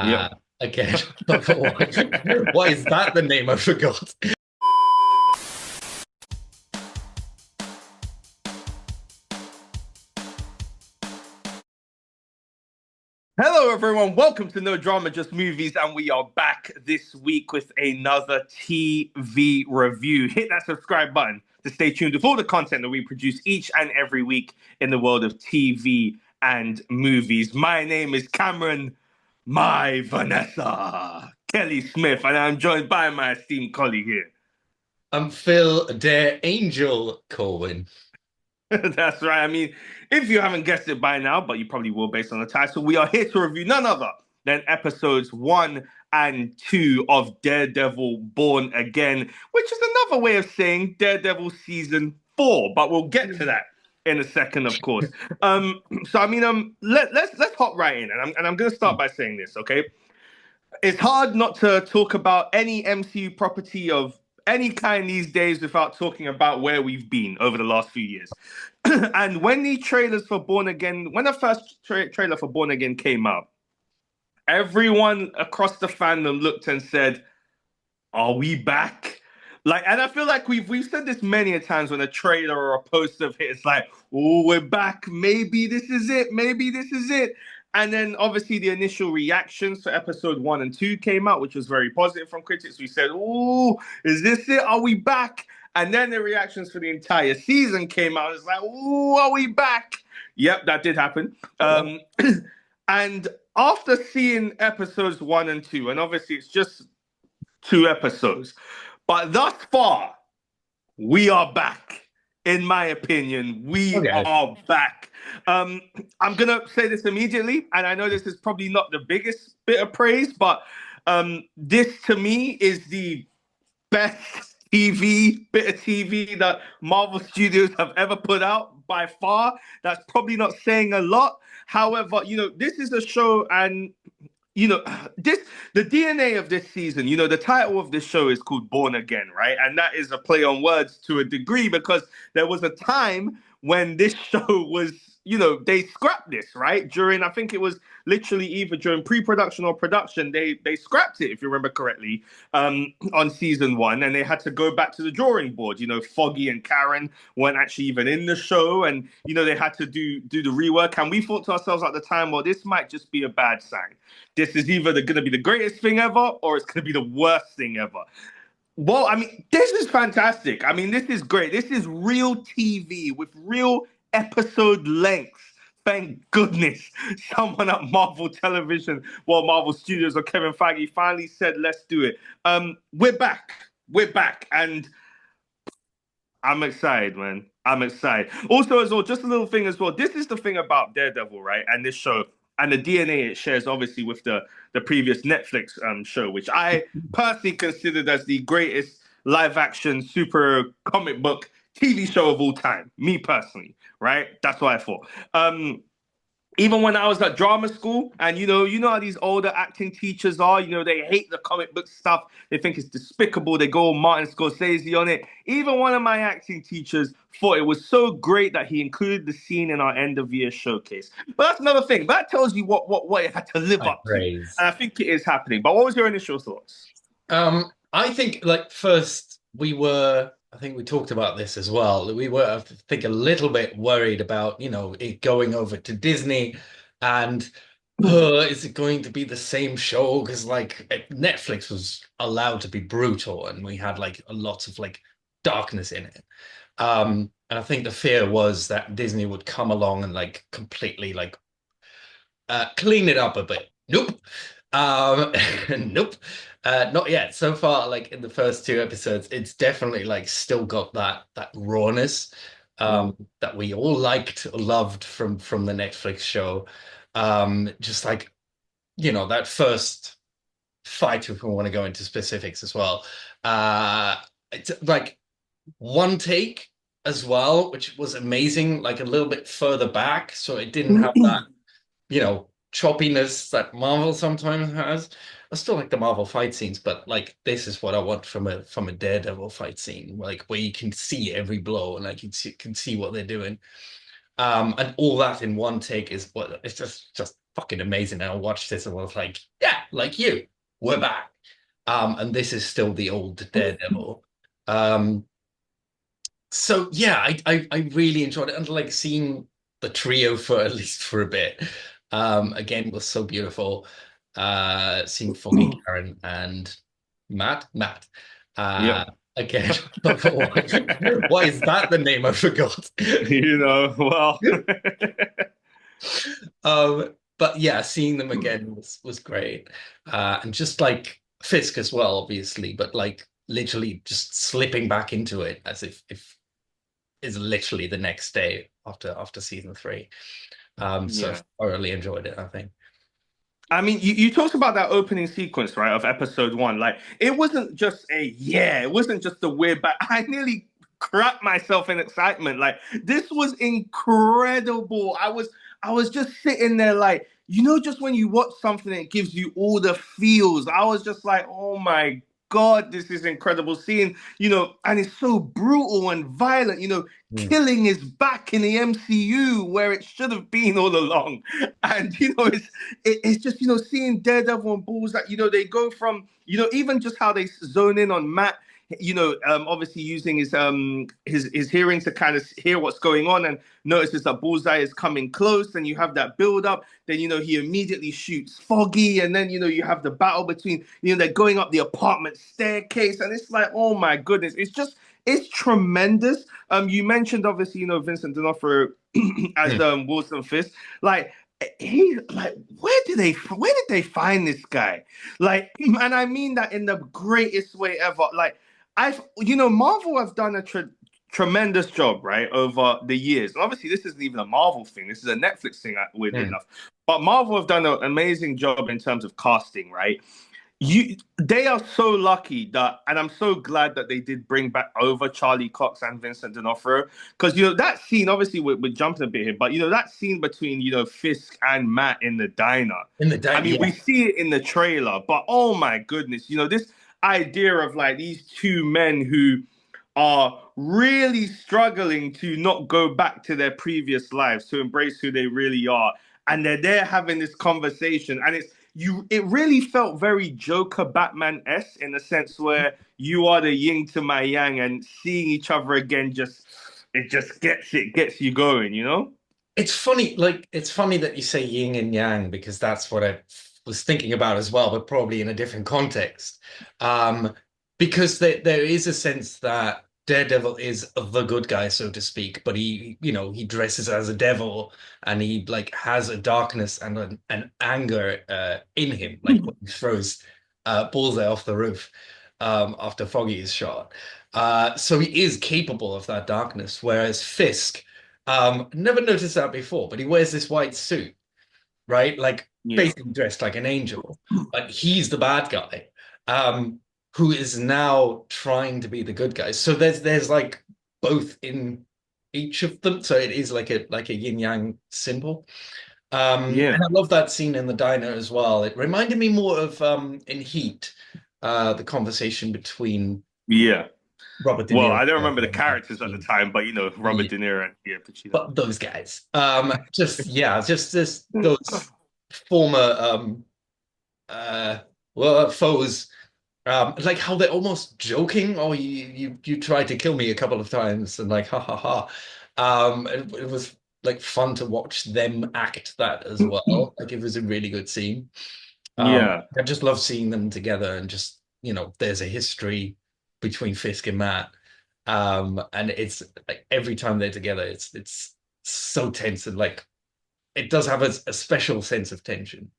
Yep. Again, why is that the name? I forgot. Hello, everyone. Welcome to No Drama, Just Movies, and we are back this week with another TV review. Hit that subscribe button to stay tuned with all the content that we produce each and every week in the world of TV and movies. My name is Cameron, my Vanessa, Kelly Smith, and I'm joined by my esteemed colleague here. I'm Phil, der Angel Corwin. That's right. I mean, if you haven't guessed it by now, but you probably will based on the title, we are here to review none other than episodes 1 and 2 of Daredevil Born Again, which is another way of saying Daredevil season 4, but we'll get to that in a second, of course. Let's hop right in, and I'm going to start by saying this, okay? It's hard not to talk about any MCU property of any kind these days without talking about where we've been over the last few years. And when the trailers for Born Again, when the first trailer for Born Again came out, everyone across the fandom looked and said, "Are we back?" Like, and I feel like we've said this many a times when a trailer or a poster hits, like, "Oh, we're back. Maybe this is it. Maybe this is it." And then obviously the initial reactions for episode 1 and 2 came out, which was very positive from critics. We said, "Oh, is this it? Are we back?" And then the reactions for the entire season came out. It's like, "Oh, are we back?" Yep, that did happen. And after seeing episodes 1 and 2, and obviously it's just 2 episodes, but thus far, we are back. In my opinion, we Okay. are back. I'm going to say this immediately, and I know this is probably not the biggest bit of praise, but this to me is the best bit of TV that Marvel Studios have ever put out by far. That's probably not saying a lot. However, this is a show, and this the DNA of this season. The title of this show is called Born Again, right? And that is a play on words to a degree because there was a time when this show was, they scrapped this, right? During, I think it was literally either during pre-production or production, they scrapped it, if you remember correctly, on season 1, and they had to go back to the drawing board. Foggy and Karen weren't actually even in the show, and they had to do the rework. And we thought to ourselves at the time, well, this might just be a bad sign. This is either going to be the greatest thing ever or it's going to be the worst thing ever. Well, I mean, this is fantastic. I mean, this is great. This is real TV with real episode lengths. Thank goodness someone at Marvel Television, Marvel Studios or Kevin Feige finally said, let's do it. We're back. We're back. And I'm excited, man. I'm excited. Also, as well, just a little thing as well. This is the thing about Daredevil, right? And this show and the DNA it shares, obviously, with the previous Netflix show, which I personally considered as the greatest live-action super comic book TV show of all time. Me personally, right? That's what I thought. Even when I was at drama school, and you know how these older acting teachers are, they hate the comic book stuff. They think it's despicable. They go Martin Scorsese on it. Even one of my acting teachers thought it was so great that he included the scene in our end of year showcase. But that's another thing. That tells you what it had to live High up to. And praise. I think it is happening. But what was your initial thoughts? I think first I think we talked about this as well. We were, I think, a little bit worried about, it going over to Disney and is it going to be the same show? Because Netflix was allowed to be brutal and we had a lot of darkness in it. And I think the fear was that Disney would come along and completely clean it up a bit. Nope. Nope. Not yet. So far, in the first 2 episodes, it's definitely still got that rawness that we all liked, loved from the Netflix show. Just that first fight, if we want to go into specifics as well. It's one take as well, which was amazing, a little bit further back, so it didn't have that, choppiness that Marvel sometimes has. I still like the Marvel fight scenes, but this is what I want from a Daredevil fight scene, where you can see every blow and you can see what they're doing. And all that in one take is what it's just fucking amazing. And I watched this and I was like, yeah, like you, we're back. And this is still the old Daredevil. Um, so yeah, I really enjoyed it, and like seeing the trio for at least for a bit. Again was so beautiful. Seeing Foggy, Karen, and Matt. Uh, Yep. again, why is that the name I forgot? Well, But yeah, seeing them again was great. And just like Fisk as well, obviously, but like literally just slipping back into it as if is literally the next day after season three. So yeah. I thoroughly enjoyed it, I think. I mean, you talked about that opening sequence, right, of episode one. Like, it wasn't just it wasn't just a weird, but I nearly crapped myself in excitement. Like, this was incredible. I was just sitting there, like, just when you watch something, it gives you all the feels. I was just like, oh my God, this is incredible. Seeing, and it's so brutal and violent, Mm. killing is back in the MCU where it should have been all along. And, it's just seeing Daredevil and Bulls that they go from even just how they zone in on Matt, obviously using his hearing to kind of hear what's going on and notices that Bullseye is coming close, and you have that build up. Then he immediately shoots Foggy, and then you have the battle between they're going up the apartment staircase, and it's like, oh my goodness, it's tremendous. You mentioned obviously Vincent D'Onofrio as Mm. Wilson Fisk, like he like where did they find this guy, like, and I mean that in the greatest way ever. Like, Marvel have done a tremendous job, right, over the years. And obviously this isn't even a Marvel thing, this is a Netflix thing, weirdly Mm. enough, but Marvel have done an amazing job in terms of casting, right? They are so lucky that, and I'm so glad that they did bring back over Charlie Cox and Vincent D'Onofrio, because that scene, obviously we're jumping a bit here, but that scene between Fisk and Matt in the diner. In the I day, mean, we yeah. see it in the trailer, but oh my goodness, this idea of like these two men who are really struggling to not go back to their previous lives, to embrace who they really are, and they're there having this conversation, and it really felt very Joker Batman-esque in the sense where you are the yin to my yang, and seeing each other again it gets you going. It's funny that you say yin and yang because that's what I was thinking about as well, but probably in a different context. Um, because there is a sense that Daredevil is the good guy, so to speak, but he dresses as a devil and he like has a darkness and an anger in him, like when he throws Bullseye off the roof after Foggy is shot. So he is capable of that darkness, whereas Fisk. Never noticed that before, but he wears this white suit, right? Like Yeah. basically dressed like an angel, but he's the bad guy, um, who is now trying to be the good guy. So there's like both in each of them. So it is like a yin yang symbol. Yeah. And I love that scene in the diner as well. It reminded me more of in Heat, the conversation between Yeah. Robert De Well, Niro I don't remember the and characters at the Pacino. time, but Robert Yeah. De Niro and Pacino. But those guys, just yeah, just this those former uh foes, like how they're almost joking. Oh, you tried to kill me a couple of times, and like ha ha ha. It was like fun to watch them act that as well. Like it was a really good scene. Yeah. I just love seeing them together and just there's a history between Fisk and Matt. And it's like every time they're together, it's so tense and like it does have a special sense of tension.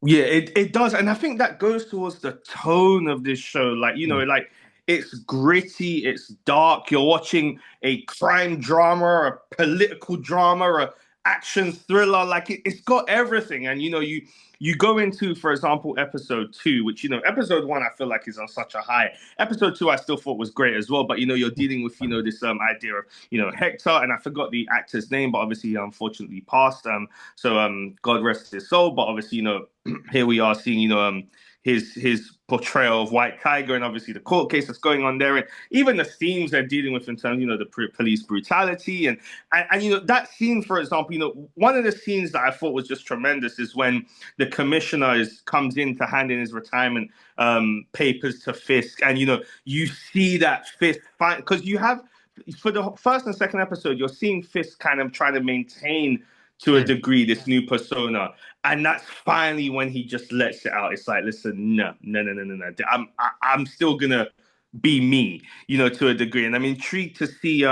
Yeah, it does. And I think that goes towards the tone of this show. Like, Mm. like it's gritty, it's dark. You're watching a crime drama, a political drama, a action thriller. Like it's got everything. And you go into, for example, episode two, which episode one I feel like is on such a high. Episode two I still thought was great as well. But you're dealing with this idea of Hector, and I forgot the actor's name, but obviously he unfortunately passed. So God rest his soul. But obviously here we are seeing his portrayal of White Tiger, and obviously the court case that's going on there, and even the themes they're dealing with in terms, the police brutality, and that scene, for example, one of the scenes that I thought was just tremendous is when the commissioner comes in to hand in his retirement papers to Fisk, and you see that Fisk because you have for the first and second episode, you're seeing Fisk kind of trying to maintain to a degree this new persona, and that's finally when he just lets it out. It's like, listen, no, no, no, no, no, no. I'm still gonna be me, to a degree, and I'm intrigued to see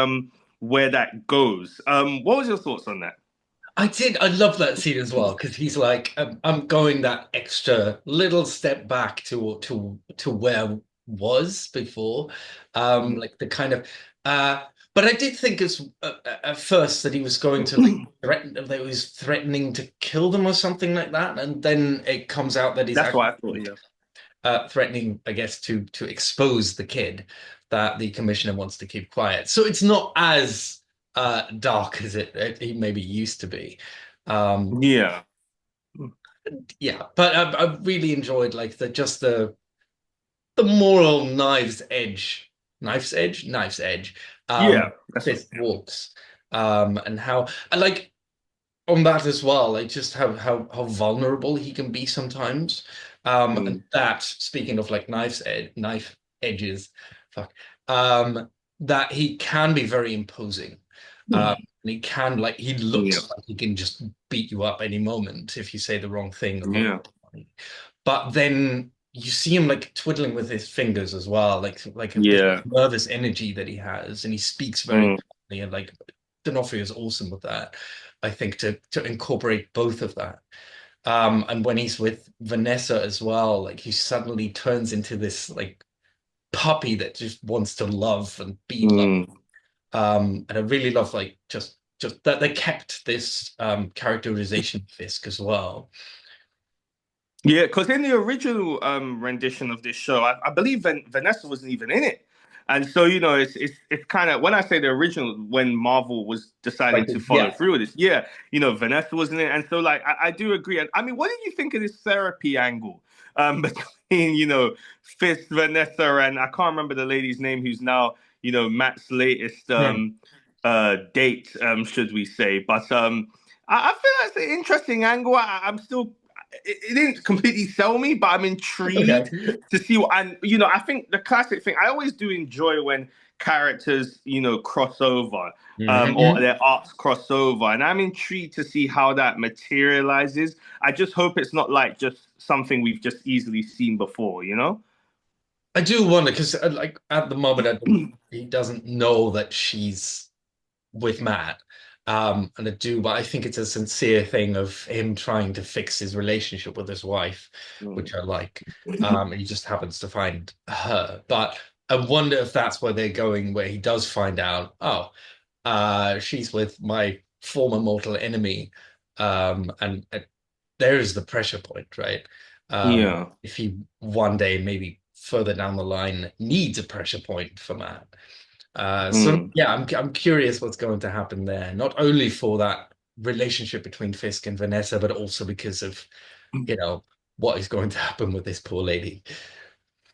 where that goes. What was your thoughts on that? I did. I love that scene as well because he's like, I'm going that extra little step back to where I was before, like the kind of. But I did think at first that he was going to like threaten, that he was threatening to kill them or something like that, and then it comes out that he's That's actually what I thought. Yeah. threatening, I guess, to expose the kid that the commissioner wants to keep quiet. So it's not as dark as it maybe used to be. Yeah. Yeah, but I really enjoyed like the moral knife's edge. Yeah. This walks, and how I like on that as well, like just how vulnerable he can be sometimes. And that speaking of like knife edges, fuck, that he can be very imposing. And he can like he Yeah. looks like he can just beat you up any moment if you say the wrong thing. Yeah. But then you see him like twiddling with his fingers as well, like this Yeah. nervous energy that he has, and he speaks very calmly, and like D'Onofrio is awesome with that. I think to incorporate both of that. And when he's with Vanessa as well, like he suddenly turns into this like puppy that just wants to love and be loved. And I really love like just that they kept this characterization of Fisk as well. Yeah, because in the original rendition of this show, I believe Vanessa wasn't even in it, and so it's kind of when I say the original, when Marvel was deciding Like to follow yeah. through with this, yeah, Vanessa wasn't in it, and so like I do agree. And I mean, what did you think of this therapy angle between Fist, Vanessa, and I can't remember the lady's name who's now Matt's latest date, should we say? But I feel like it's an interesting angle. I'm still it didn't completely sell me, but I'm intrigued Okay. to see what. And I think the classic thing I always do enjoy when characters cross over, or their arcs cross over, and I'm intrigued to see how that materializes. I just hope it's not like just something we've just easily seen before. I do wonder because like at the moment he doesn't know that she's with Matt. And I do, but I think it's a sincere thing of him trying to fix his relationship with his wife, which I like. He just happens to find her. But I wonder if that's where they're going, where he does find out, oh, she's with my former mortal enemy. And there's the pressure point, right? Yeah. If he one day, maybe further down the line, needs a pressure point for Matt. So Mm. yeah, I'm curious what's going to happen there. Not only for that relationship between Fisk and Vanessa, but also because of, what is going to happen with this poor lady.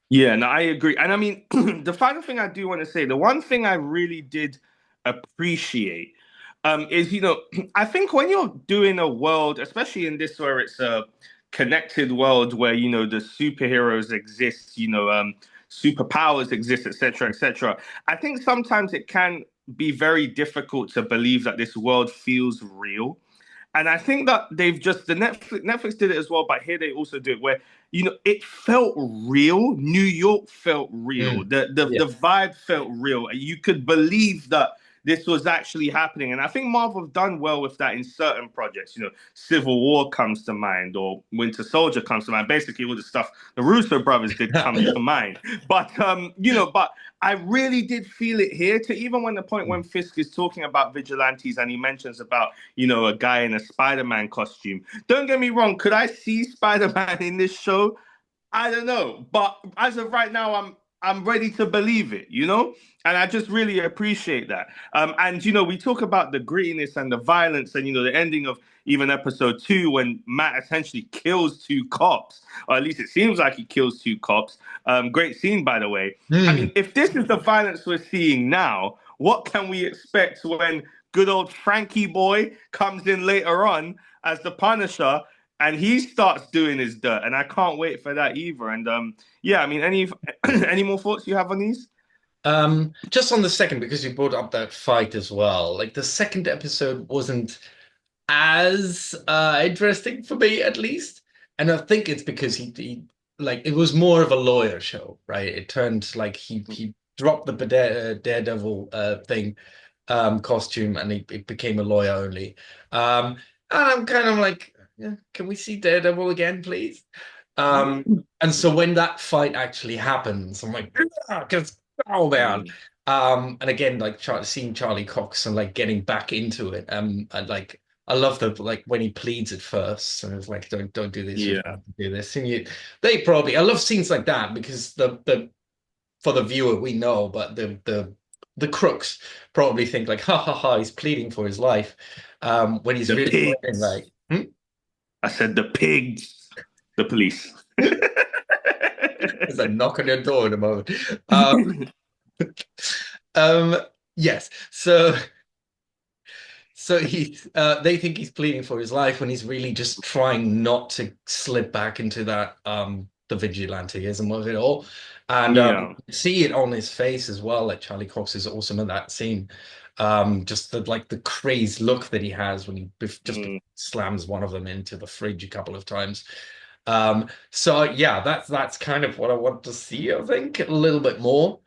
Yeah, no, I agree. And I mean, the final thing I do want to say, the one thing I really did appreciate is, I think when you're doing a world, especially in this where it's a connected world where, the superheroes exist, superpowers exist, etc., etc. I think sometimes it can be very difficult to believe that this world feels real. And I think that they've just the Netflix did it as well, but here they also do it where it felt real. New York felt real. Mm. The vibe felt real. You could believe that this was actually happening. And I think Marvel have done well with that in certain projects. Civil War comes to mind, or Winter Soldier comes to mind. Basically, all the stuff the Russo brothers did come to mind. But but I really did feel it here. To even when the point when Fisk is talking about vigilantes and he mentions about a guy in a Spider-Man costume. Don't get me wrong. Could I see Spider-Man in this show? I don't know. But as of right now, I'm ready to believe it, you know? And I just really appreciate that. And, we talk about the grittiness and the violence and, the ending of even episode 2 when Matt essentially kills 2 cops, or at least it seems like he kills 2 cops. Great scene, by the way. I Hmm. mean, if this is the violence we're seeing now, what can we expect when good old Frankie boy comes in later on as the Punisher and he starts doing his dirt? And I can't wait for that either. And yeah, I mean, any any more thoughts you have on these? Just on the second, because you brought up that fight as well. Like the second episode wasn't as interesting for me, at least. And I think it's because he like it was more of a lawyer show, right? It turned like he dropped the Daredevil thing costume and it became a lawyer only. And I'm kind of like, yeah, can we see Daredevil again, please? Um, and so when that fight actually happens, I'm like, because oh man. And again, like seeing Charlie Cox and like getting back into it. And like I love the like when he pleads at first and it's like, don't do this, you don't Yeah. have to do this. And they probably I love scenes like that because the for the viewer we know, but the crooks probably think like, ha ha ha, he's pleading for his life. When he's The really playing pigs. like, hmm? I said the pigs. The police. There's a knock on your door in a moment. Um, um, yes. So they think he's pleading for his life when he's really just trying not to slip back into that the vigilanteism of it all, and Yeah. see it on his face as well. Like Charlie Cox is awesome in that scene. Just the crazed look that he has when he just Mm. slams one of them into the fridge a couple of times. So yeah, that's kind of what I want to see. I think a little bit more,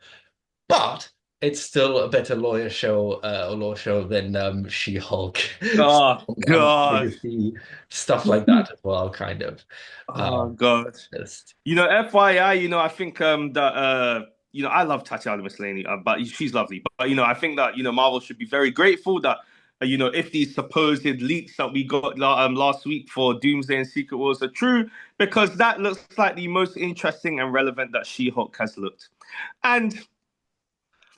but it's still a better lawyer show or law show than She-Hulk. So Oh I'm happy God. to see stuff like that as well, kind of. Oh Um, God. just FYI, I think that I love Tatiana Maslany, but she's lovely. But I think that Marvel should be very grateful that if these supposed leaks that we got last week for Doomsday and Secret Wars are true, because that looks like the most interesting and relevant that She-Hulk has looked. And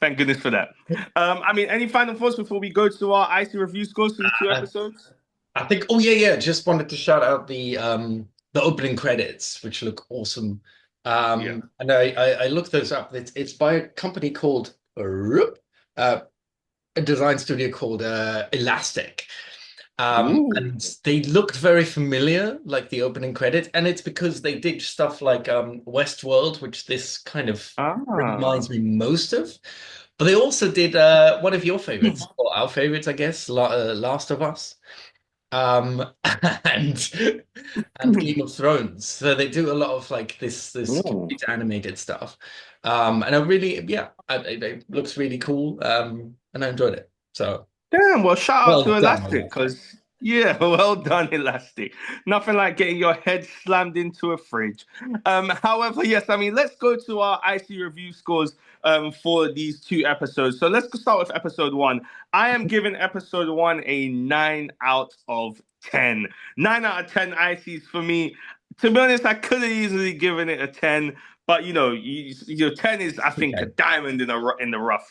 thank goodness for that. I mean, any final thoughts before we go to our icy review scores for these 2 episodes? I think. Oh yeah, yeah. Just wanted to shout out the opening credits, which look awesome. Yeah. And I looked those up. It's by a company called uh, a design studio called Elastic. Ooh. And they looked very familiar, like the opening credit, and it's because they did stuff like Westworld, which this kind of Ah. reminds me most of. But they also did one of your favorites, or our favorites, I guess, Last of Us, um, and and Game of Thrones. So they do a lot of like this Ooh. computer animated stuff, and I really, yeah, it looks really cool, and I enjoyed it. So Damn, well, shout out well to done, Elastic, Elastic. because, yeah, well done, Elastic. Nothing like getting your head slammed into a fridge. However, yes, I mean, let's go to our IC review scores for these 2 episodes. So let's start with episode 1. I am giving episode 1 a 9 out of 10. 9 out of 10 ICs for me. To be honest, I could have easily given it a 10. But 10 is, I think, a Okay. diamond in the rough.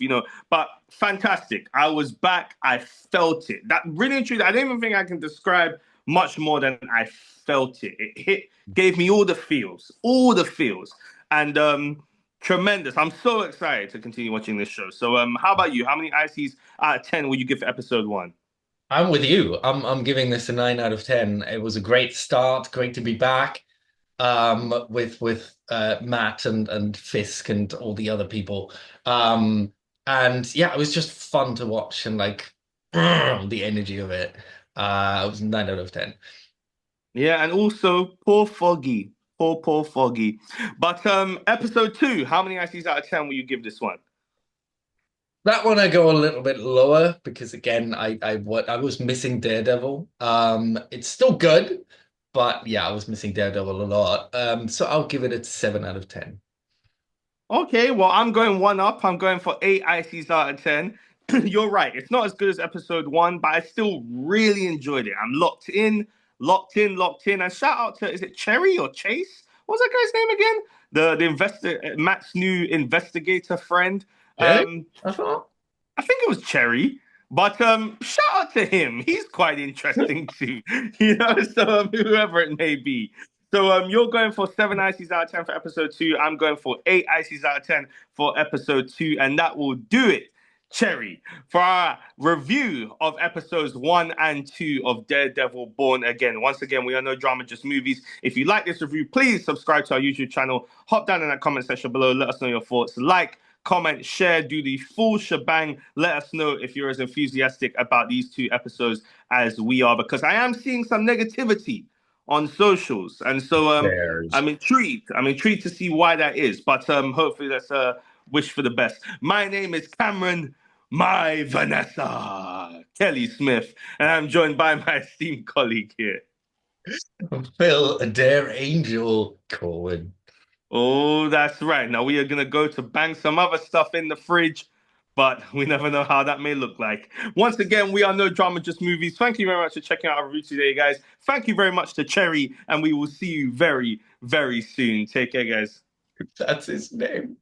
But fantastic. I was back. I felt it. That really true. I don't even think I can describe much more than I felt it. It gave me all the feels, and tremendous. I'm so excited to continue watching this show. So, how about you? How many ICs out of 10 will you give for episode 1? I'm with you. I'm giving this a 9 out of 10. It was a great start. Great to be back with Matt and Fisk and all the other people. And yeah, it was just fun to watch and like the energy of it. It was 9 out of 10. Yeah, and also poor Foggy, poor Foggy. But episode 2, how many ICs out of 10 will you give this one? That one I go a little bit lower because again, I was missing Daredevil. It's still good, but yeah, I was missing Daredevil a lot. So I'll give it a 7 out of 10. Okay, well, I'm going one up. I'm going for 8 ICs out of 10. You're right. It's not as good as episode 1, but I still really enjoyed it. I'm locked in. And shout out to, is it Cherry or Chase? What's that guy's name again? the Matt's new investigator friend. Really? Um, I thought. I think it was Cherry. But shout out to him. He's quite interesting too. So whoever it may be. So you're going for 7 ICs out of 10 for episode 2. I'm going for 8 ICs out of 10 for episode 2, and that will do it, Cherry, for our review of episodes 1 and 2 of Daredevil Born Again. Once again, we are No Drama, Just Movies. If you like this review, please subscribe to our YouTube channel. Hop down in that comment section below. Let us know your thoughts. Like, comment, share, do the full shebang. Let us know if you're as enthusiastic about these 2 episodes as we are, because I am seeing some negativity on socials, and so Bears. I'm intrigued. I'm intrigued to see why that is, but hopefully that's a wish for the best. My name is Cameron, my Vanessa Kelly Smith, and I'm joined by my esteemed colleague here. Phil, a dare angel, Corwin. Oh, that's right. Now we are going to go to bang some other stuff in the fridge, but we never know how that may look like. Once again, we are No Drama, Just Movies. Thank you very much for checking out our review today, guys. Thank you very much to Cherry, and we will see you very, very soon. Take care, guys. That's his name.